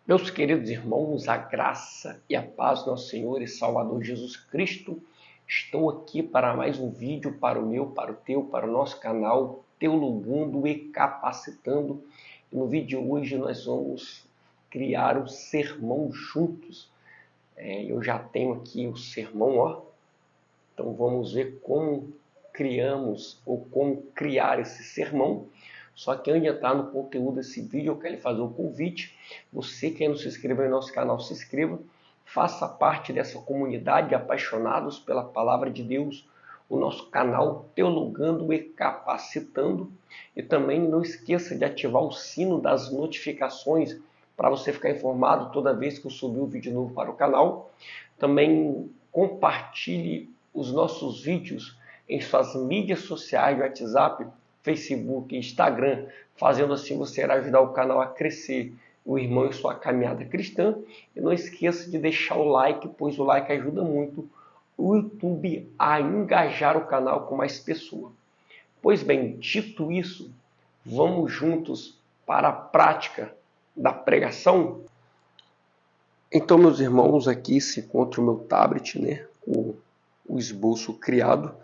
Meus queridos irmãos, a graça e a paz do nosso Senhor e Salvador Jesus Cristo, estou aqui para mais um vídeo para o meu, para o teu, para o nosso canal Teologando e Capacitando. E no vídeo de hoje nós vamos criar um sermão juntos. Eu já tenho aqui o sermão, ó. Então vamos ver como criamos ou como criar esse sermão. Só que antes de entrar no conteúdo desse vídeo, eu quero fazer um convite. Você que ainda não se inscreveu no nosso canal, se inscreva. Faça parte dessa comunidade de apaixonados pela Palavra de Deus. O nosso canal Teologando e Capacitando. E também não esqueça de ativar o sino das notificações para você ficar informado toda vez que eu subir um vídeo novo para o canal. Também compartilhe os nossos vídeos em suas mídias sociais, WhatsApp, Facebook e Instagram. Fazendo assim, você irá ajudar o canal a crescer, o irmão em sua caminhada cristã. E não esqueça de deixar o like, pois o like ajuda muito o YouTube a engajar o canal com mais pessoas. Pois bem, dito isso, vamos juntos para a prática da pregação? Então, meus irmãos, aqui se encontra o meu tablet, né? O esboço criado.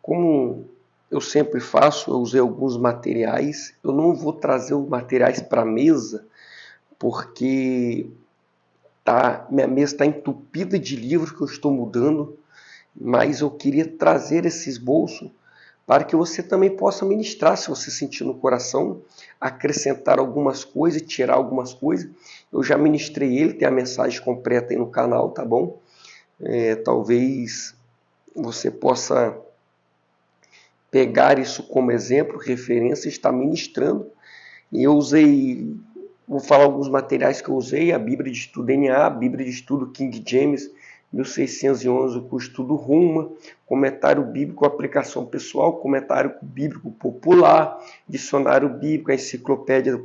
Como eu sempre faço, eu usei alguns materiais. Eu não vou trazer os materiais para a mesa, porque minha mesa está entupida de livros que eu estou mudando, mas eu queria trazer esse esboço para que você também possa ministrar, se você sentir no coração, acrescentar algumas coisas, tirar algumas coisas. Eu já ministrei ele, tem a mensagem completa aí no canal, tá bom? Talvez você possa pegar isso como exemplo, referência, e estar ministrando. E eu vou falar alguns materiais que eu usei: a Bíblia de Estudo DNA, a Bíblia de Estudo King James 1611, com o estudo Ruma, comentário bíblico, aplicação pessoal, comentário bíblico popular, dicionário bíblico, a enciclopédia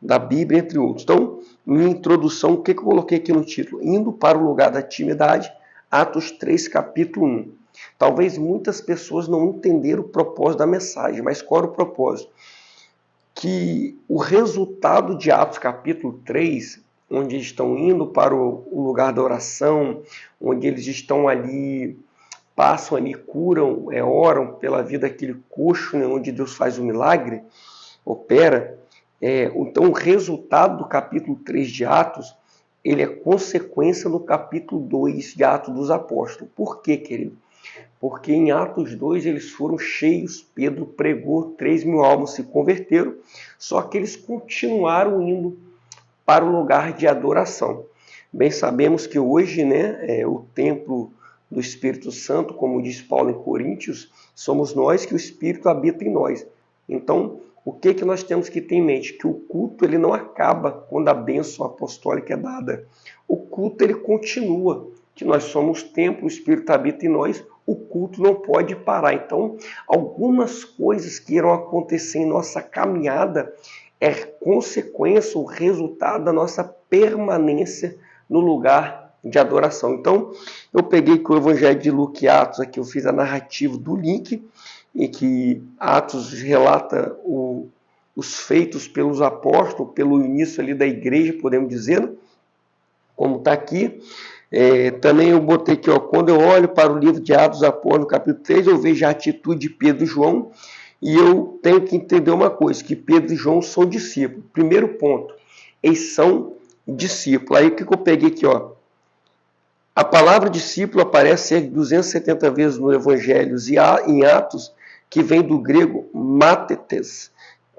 da Bíblia, entre outros. Então, minha introdução, o que eu coloquei aqui no título? Indo para o lugar da intimidade, Atos 3, capítulo 1. Talvez muitas pessoas não entenderam o propósito da mensagem, mas qual era o propósito? Que o resultado de Atos capítulo 3, onde estão indo para o lugar da oração, onde eles estão ali, passam ali, curam, oram pela vida daquele coxo, né, onde Deus faz o milagre, opera. Então o resultado do capítulo 3 de Atos, ele é consequência do capítulo 2 de Atos dos Apóstolos. Por quê, querido? Porque em Atos 2 eles foram cheios, Pedro pregou, 3.000 almas se converteram, só que eles continuaram indo para o lugar de adoração. Bem sabemos que hoje, né, o templo do Espírito Santo, como diz Paulo em Coríntios, somos nós, que o Espírito habita em nós. Então, o que nós temos que ter em mente? Que o culto ele não acaba quando a bênção apostólica é dada. O culto ele continua, que nós somos templo, o Espírito habita em nós, o culto não pode parar. Então, algumas coisas que irão acontecer em nossa caminhada é consequência, o resultado da nossa permanência no lugar de adoração. Então, eu peguei que o Evangelho de Lucas e Atos, aqui eu fiz a narrativa do link, em que Atos relata os feitos pelos apóstolos, pelo início ali da igreja, podemos dizer, como está aqui. Também eu botei aqui, quando eu olho para o livro de Atos dos Apóstolos, no capítulo 3, eu vejo a atitude de Pedro e João, e eu tenho que entender uma coisa, que Pedro e João são discípulos. Primeiro ponto, eles são discípulos. Aí o que eu peguei aqui, a palavra discípulo aparece 270 vezes no Evangelho e em Atos, que vem do grego mátetes,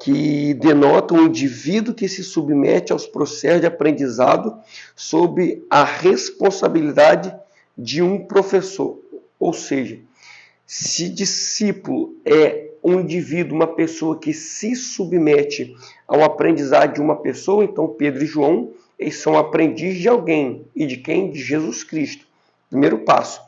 que denota um indivíduo que se submete aos processos de aprendizado sob a responsabilidade de um professor. Ou seja, se discípulo é um indivíduo, uma pessoa que se submete ao aprendizado de uma pessoa, então Pedro e João, eles são aprendizes de alguém. E de quem? De Jesus Cristo. Primeiro passo.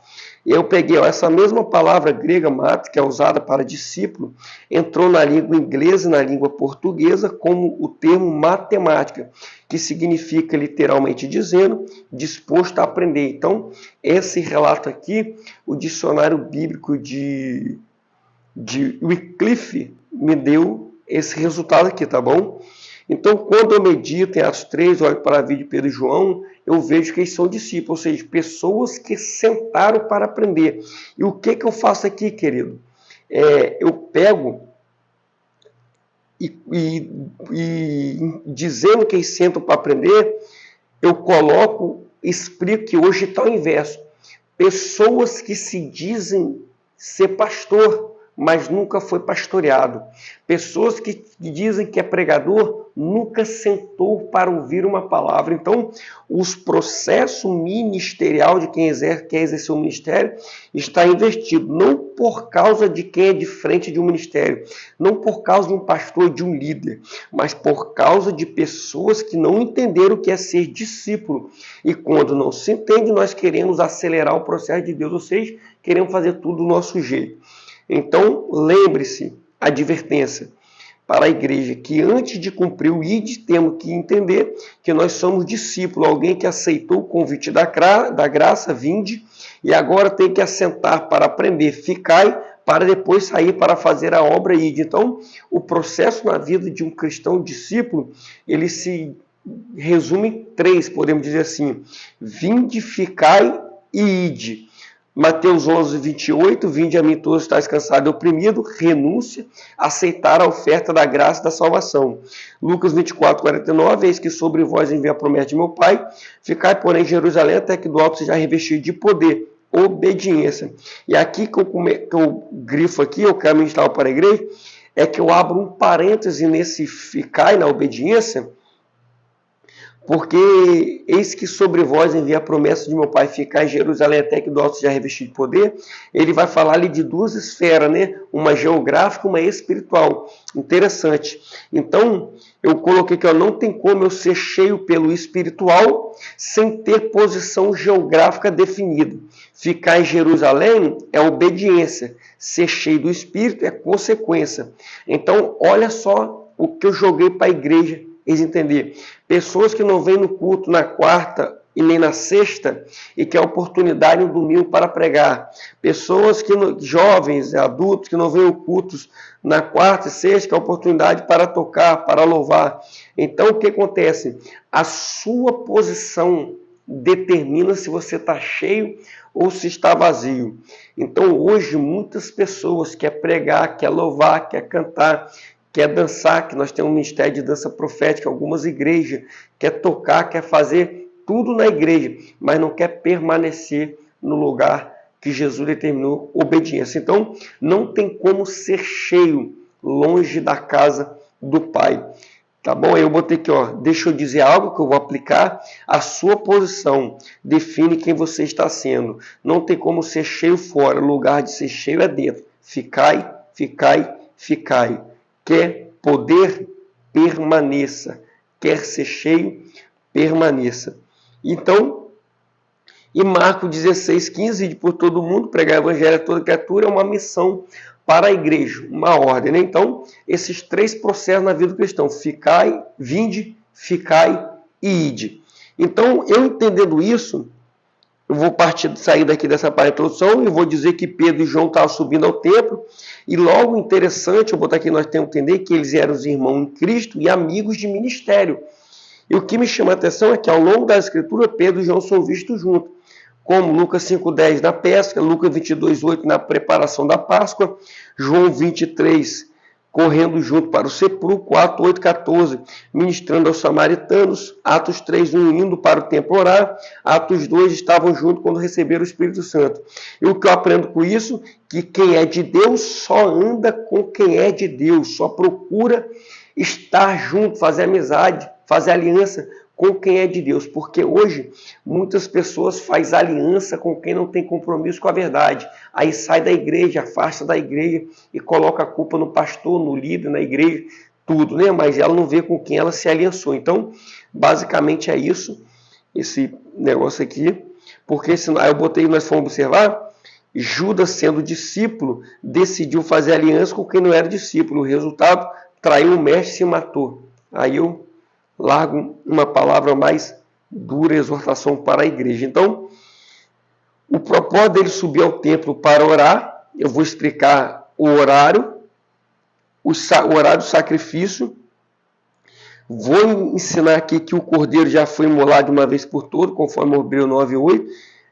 Eu peguei essa mesma palavra grega, mat, que é usada para discípulo, entrou na língua inglesa e na língua portuguesa como o termo matemática, que significa, literalmente dizendo, disposto a aprender. Então, esse relato aqui, o dicionário bíblico de Wycliffe me deu esse resultado aqui, tá bom? Então, quando eu medito em Atos 3, olho para a vida de Pedro e João, eu vejo que eles são discípulos, ou seja, pessoas que sentaram para aprender. E o que eu faço aqui, querido? Eu pego e dizendo que eles sentam para aprender, eu coloco, explico que hoje está o inverso. Pessoas que se dizem ser pastor, mas nunca foi pastoreado. Pessoas que dizem que é pregador, nunca sentou para ouvir uma palavra. Então, os processos ministerial de quem quer exercer o ministério está investido, não por causa de quem é de frente de um ministério, não por causa de um pastor, de um líder, mas por causa de pessoas que não entenderam o que é ser discípulo. E quando não se entende, nós queremos acelerar o processo de Deus, ou seja, queremos fazer tudo do nosso jeito. Então, lembre-se, advertência para a igreja, que antes de cumprir o ID, temos que entender que nós somos discípulos, alguém que aceitou o convite da graça, vinde, e agora tem que assentar para aprender, ficai, para depois sair para fazer a obra ID. Então, o processo na vida de um cristão discípulo, ele se resume em 3, podemos dizer assim: vinde, ficai e ide. Mateus 11, 28, vinde a mim todos estáis cansados e oprimidos, renúncia, aceitar a oferta da graça e da salvação. Lucas 24, 49, eis que sobre vós envia a promessa de meu Pai, ficai, porém, em Jerusalém, até que do alto seja revestido de poder, obediência. E aqui que eu grifo aqui, eu quero ministrar para a igreja, é que eu abro um parêntese nesse ficai na obediência, porque eis que sobre vós envia a promessa de meu Pai, ficar em Jerusalém até que do alto seja revestido de poder. Ele vai falar ali de 2 esferas, né? Uma geográfica e uma espiritual. Interessante. Então, eu coloquei que não tem como eu ser cheio pelo espiritual sem ter posição geográfica definida. Ficar em Jerusalém é obediência. Ser cheio do Espírito é consequência. Então, olha só o que eu joguei para a igreja eles entenderem. Pessoas que não vêm no culto na quarta e nem na sexta e que é oportunidade no domingo para pregar. Pessoas que jovens, adultos que não vêm no cultos na quarta e sexta, que é oportunidade para tocar, para louvar. Então o que acontece? A sua posição determina se você está cheio ou se está vazio. Então hoje muitas pessoas querem pregar, querem louvar, querem cantar, quer dançar, que nós temos um ministério de dança profética, algumas igrejas, quer tocar, quer fazer tudo na igreja, mas não quer permanecer no lugar que Jesus determinou, obediência. Então, não tem como ser cheio longe da casa do Pai. Tá bom? Aí eu botei aqui, deixa eu dizer algo que eu vou aplicar. A sua posição define quem você está sendo. Não tem como ser cheio fora, o lugar de ser cheio é dentro. Ficai, ficai, ficai. Quer poder, permaneça. Quer ser cheio, permaneça. Então, em Marcos 16, 15, de por todo mundo, pregar o evangelho a toda criatura, é uma missão para a igreja, uma ordem. Né? Então, esses 3 processos na vida do cristão: ficai, vinde, ficai e ide. Então, eu entendendo isso, eu vou sair daqui dessa parte de introdução e vou dizer que Pedro e João estavam subindo ao templo. E logo interessante, eu vou botar aqui, nós temos que entender que eles eram os irmãos em Cristo e amigos de ministério. E o que me chama a atenção é que ao longo da Escritura, Pedro e João são vistos juntos. Como Lucas 5,10 na pesca, Lucas 22,8 na preparação da Páscoa, João 23 correndo junto para o sepulcro, Atos 8,14 ministrando aos samaritanos, Atos 3,1 indo para o templo orar, Atos 2 estavam juntos quando receberam o Espírito Santo. E o que eu aprendo com isso? Que quem é de Deus só anda com quem é de Deus, só procura estar junto, fazer amizade, fazer aliança com quem é de Deus, porque hoje muitas pessoas fazem aliança com quem não tem compromisso com a verdade, aí sai da igreja, afasta da igreja e coloca a culpa no pastor, no líder, na igreja, tudo, né? Mas ela não vê com quem ela se aliançou. Então, basicamente é isso, esse negócio aqui, porque senão, aí eu botei, nós fomos observar, Judas, sendo discípulo, decidiu fazer aliança com quem não era discípulo, o resultado, traiu o mestre e se matou. Aí eu largo uma palavra mais dura, exortação para a igreja. Então, o propósito dele subir ao templo para orar, eu vou explicar o horário do sacrifício, Vou ensinar aqui que o cordeiro já foi imolado de uma vez por todas, conforme Hebreus 9:8.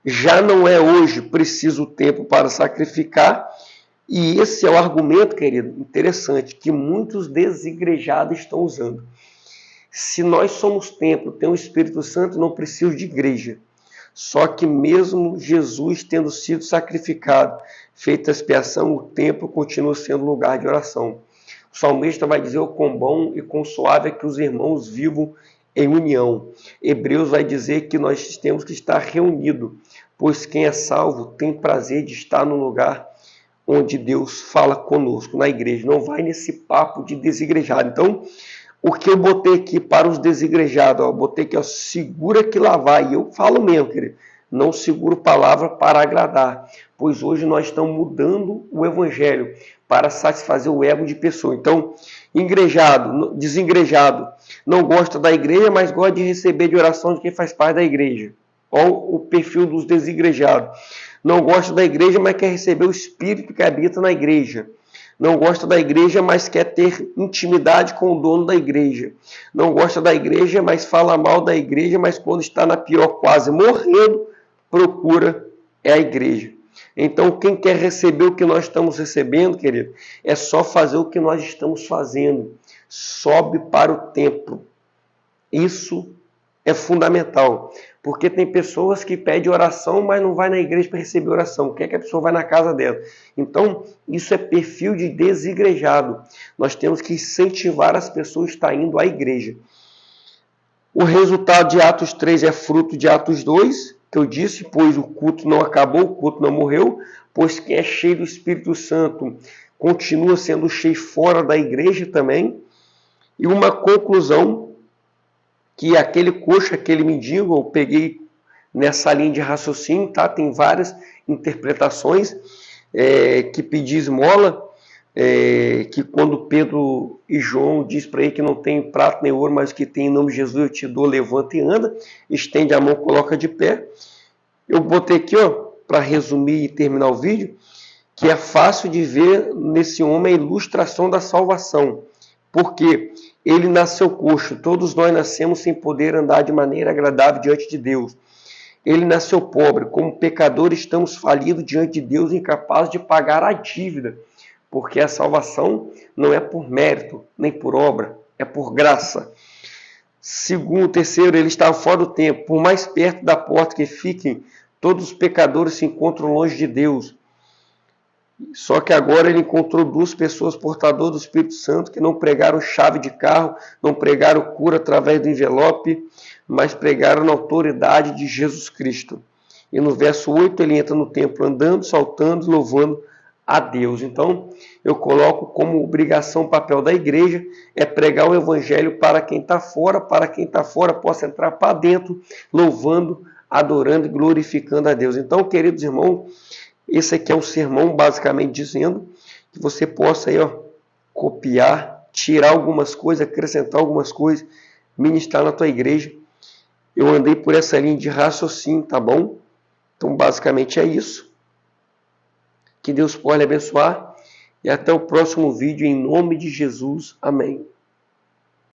Já não é hoje preciso o tempo para sacrificar. E esse é o argumento, querido, interessante, que muitos desigrejados estão usando. Se nós somos templo, tem o Espírito Santo, não preciso de igreja. Só que mesmo Jesus tendo sido sacrificado, feita a expiação, o templo continua sendo lugar de oração. O salmista vai dizer o quão bom e quão suave é que os irmãos vivam em união. Hebreus vai dizer que nós temos que estar reunidos, pois quem é salvo tem prazer de estar no lugar onde Deus fala conosco, na igreja. Não vai nesse papo de desigrejado. Então, o que eu botei aqui para os desigrejados, eu botei aqui, segura que lá vai. E eu falo mesmo, querido, não seguro palavra para agradar, pois hoje nós estamos mudando o evangelho para satisfazer o ego de pessoa. Então, desengrejado, não gosta da igreja, mas gosta de receber de oração de quem faz parte da igreja. Olha o perfil dos desigrejados. Não gosta da igreja, mas quer receber o Espírito que habita na igreja. Não gosta da igreja, mas quer ter intimidade com o dono da igreja. Não gosta da igreja, mas fala mal da igreja, mas quando está na pior, quase morrendo, procura a igreja. Então, quem quer receber o que nós estamos recebendo, querido, é só fazer o que nós estamos fazendo. Sobe para o templo. Isso é fundamental. Porque tem pessoas que pedem oração, mas não vai na igreja para receber oração. Quer que a pessoa vá na casa dela. Então, isso é perfil de desigrejado. Nós temos que incentivar as pessoas a estar indo à igreja. O resultado de Atos 3 é fruto de Atos 2, que eu disse, pois o culto não acabou, o culto não morreu, pois quem é cheio do Espírito Santo continua sendo cheio fora da igreja também. E uma conclusão, que aquele coxo, aquele mendigo, eu peguei nessa linha de raciocínio, tá? Tem várias interpretações, que pedir esmola, que quando Pedro e João diz para ele que não tem prata nem ouro, mas que tem em nome de Jesus eu te dou, levanta e anda, estende a mão, coloca de pé. Eu botei aqui, para resumir e terminar o vídeo, que é fácil de ver nesse homem a ilustração da salvação. Por quê? Ele nasceu coxo, todos nós nascemos sem poder andar de maneira agradável diante de Deus. Ele nasceu pobre, como pecador estamos falidos diante de Deus, incapazes de pagar a dívida, porque a salvação não é por mérito, nem por obra, é por graça. Terceiro, ele estava fora do tempo, por mais perto da porta que fiquem, todos os pecadores se encontram longe de Deus. Só que agora ele encontrou duas pessoas portadoras do Espírito Santo que não pregaram chave de carro, não pregaram cura através do envelope, mas pregaram na autoridade de Jesus Cristo. E no verso 8 ele entra no templo andando, saltando, louvando a Deus. Então eu coloco como obrigação o papel da igreja é pregar o evangelho para quem está fora possa entrar para dentro, louvando, adorando e glorificando a Deus. Então, queridos irmãos, esse aqui é um sermão basicamente dizendo que você possa aí, copiar, tirar algumas coisas, acrescentar algumas coisas, ministrar na tua igreja. Eu andei por essa linha de raciocínio, tá bom? Então basicamente é isso. Que Deus possa lhe abençoar e até o próximo vídeo em nome de Jesus. Amém.